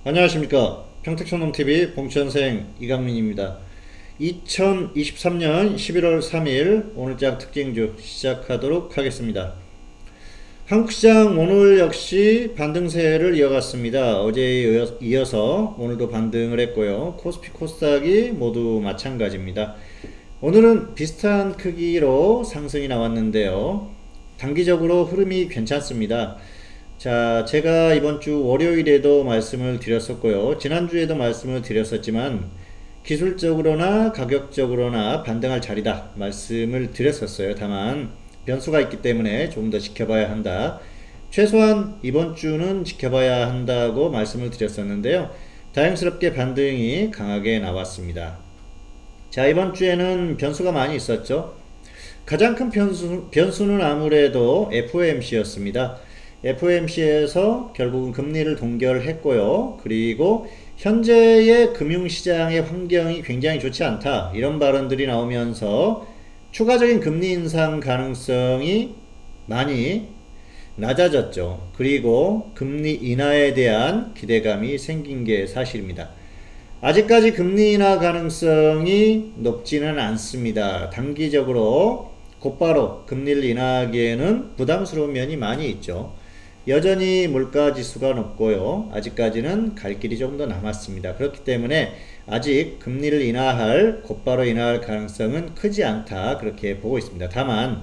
안녕하십니까. 평택촌놈TV 봉천생 이강민입니다. 2023년 11월 3일 오늘장 특징주 시작하도록 하겠습니다. 한국시장 오늘 역시 반등세를 이어갔습니다. 어제에 이어서 오늘도 반등을 했고요. 코스피 코스닥이 모두 마찬가지입니다. 오늘은 비슷한 크기로 상승이 나왔는데요. 단기적으로 흐름이 괜찮습니다. 자, 제가 이번 주 월요일에도 말씀을 드렸었고요. 지난주에도 말씀을 드렸었지만 기술적으로나 가격적으로나 반등할 자리다 말씀을 드렸었어요. 다만 변수가 있기 때문에 조금 더 지켜봐야 한다. 최소한 이번 주는 지켜봐야 한다고 말씀을 드렸었는데요. 다행스럽게 반등이 강하게 나왔습니다. 자, 이번 주에는 변수가 많이 있었죠. 가장 큰 변수는 아무래도 FOMC였습니다. FOMC에서 결국은 금리를 동결했고요. 그리고 현재의 금융시장의 환경이 굉장히 좋지 않다. 이런 발언들이 나오면서 추가적인 금리 인상 가능성이 많이 낮아졌죠. 그리고 금리 인하에 대한 기대감이 생긴 게 사실입니다. 아직까지 금리 인하 가능성이 높지는 않습니다. 단기적으로 곧바로 금리를 인하하기에는 부담스러운 면이 많이 있죠. 여전히 물가지수가 높고요. 아직까지는 갈 길이 조금 더 남았습니다. 그렇기 때문에 아직 금리를 곧바로 인하할 가능성은 크지 않다. 그렇게 보고 있습니다. 다만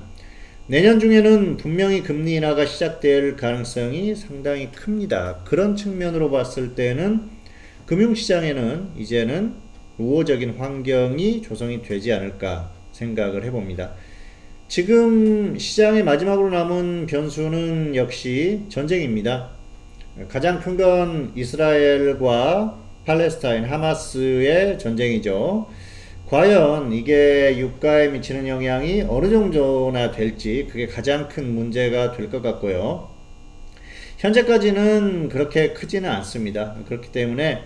내년 중에는 분명히 금리 인하가 시작될 가능성이 상당히 큽니다. 그런 측면으로 봤을 때는 금융시장에는 이제는 우호적인 환경이 조성이 되지 않을까 생각을 해봅니다. 지금 시장의 마지막으로 남은 변수는 역시 전쟁입니다. 가장 큰 건 이스라엘과 팔레스타인 하마스의 전쟁이죠. 과연 이게 유가에 미치는 영향이 어느 정도나 될지 그게 가장 큰 문제가 될 것 같고요. 현재까지는 그렇게 크지는 않습니다. 그렇기 때문에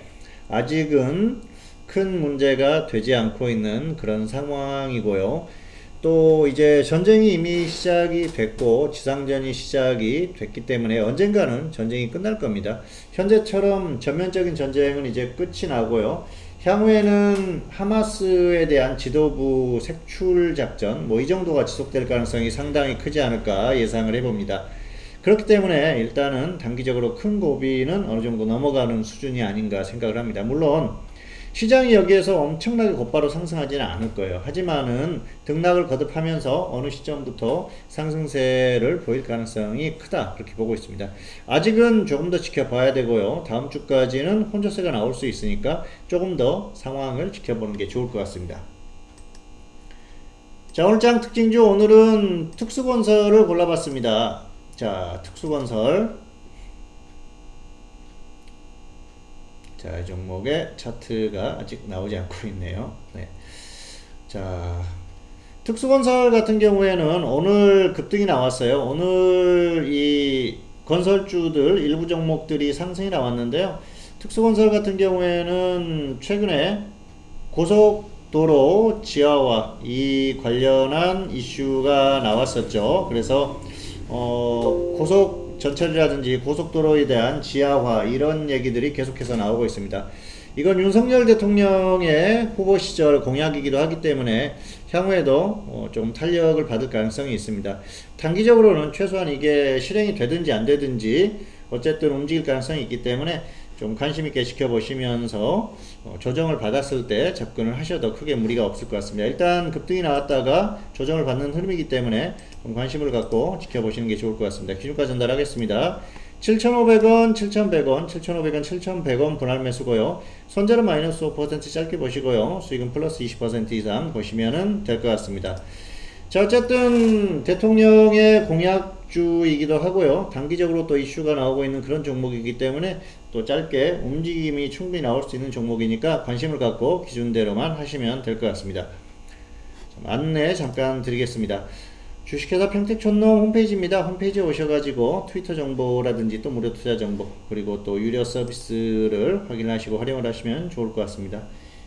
아직은 큰 문제가 되지 않고 있는 그런 상황이고요. 또 이제 전쟁이 이미 시작이 됐고 지상전이 시작이 됐기 때문에 언젠가는 전쟁이 끝날 겁니다. 현재처럼 전면적인 전쟁은 이제 끝이 나고요. 향후에는 하마스에 대한 지도부 색출 작전 이 정도가 지속될 가능성이 상당히 크지 않을까 예상을 해봅니다. 그렇기 때문에 일단은 단기적으로 큰 고비는 어느 정도 넘어가는 수준이 아닌가 생각을 합니다. 물론 시장이 여기에서 엄청나게 곧바로 상승하지는 않을 거예요. 하지만은 등락을 거듭하면서 어느 시점부터 상승세를 보일 가능성이 크다 그렇게 보고 있습니다. 아직은 조금 더 지켜봐야 되고요. 다음 주까지는 혼조세가 나올 수 있으니까 조금 더 상황을 지켜보는 게 좋을 것 같습니다. 자, 오늘장 특징주 오늘은 특수건설을 골라봤습니다. 자, 특수건설. 자, 이 종목의 차트가 아직 나오지 않고 있네요. 네. 자, 특수건설 같은 경우에는 오늘 급등이 나왔어요. 오늘 이 건설주들 일부 종목들이 상승이 나왔는데요. 특수건설 같은 경우에는 최근에 고속도로 지하화 이 관련한 이슈가 나왔었죠. 그래서 고속 전철이라든지 고속도로에 대한 지하화 이런 얘기들이 계속해서 나오고 있습니다. 이건 윤석열 대통령의 후보 시절 공약이기도 하기 때문에 향후에도 좀 탄력을 받을 가능성이 있습니다. 단기적으로는 최소한 이게 실행이 되든지 안 되든지 어쨌든 움직일 가능성이 있기 때문에 좀 관심 있게 지켜보시면서 조정을 받았을 때 접근을 하셔도 크게 무리가 없을 것 같습니다. 일단 급등이 나왔다가 조정을 받는 흐름이기 때문에 좀 관심을 갖고 지켜보시는 게 좋을 것 같습니다. 기준가 전달하겠습니다. 7,500원, 7,100원, 7,500원, 7,100원 분할 매수고요. 손절은 마이너스 5% 짧게 보시고요. 수익은 플러스 20% 이상 보시면 될 것 같습니다. 자, 어쨌든 대통령의 공약주이기도 하고요. 단기적으로 또 이슈가 나오고 있는 그런 종목이기 때문에 또 짧게 움직임이 충분히 나올 수 있는 종목이니까 관심을 갖고 기준대로만 하시면 될 것 같습니다. 안내 잠깐 드리겠습니다. 주식회사 평택촌놈 홈페이지입니다. 홈페이지에 오셔가지고 트위터 정보라든지 또 무료 투자 정보 그리고 또 유료 서비스를 확인하시고 활용을 하시면 좋을 것 같습니다.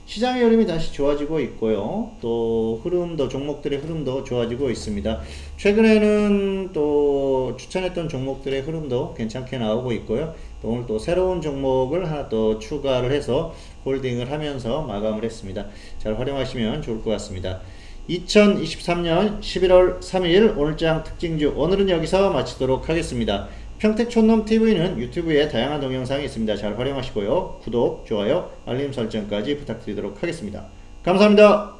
시장의 흐름이 다시 좋아지고 있고요. 또 흐름도 종목들의 흐름도 좋아지고 있습니다. 최근에는 또 추천했던 종목들의 흐름도 괜찮게 나오고 있고요. 또 오늘 또 새로운 종목을 하나 또 추가를 해서 홀딩을 하면서 마감을 했습니다. 잘 활용하시면 좋을 것 같습니다. 2023년 11월 3일 오늘장 특징주 오늘은 여기서 마치도록 하겠습니다. 평택촌놈TV는 유튜브에 다양한 동영상이 있습니다. 잘 활용하시고요. 구독, 좋아요, 알림 설정까지 부탁드리도록 하겠습니다. 감사합니다.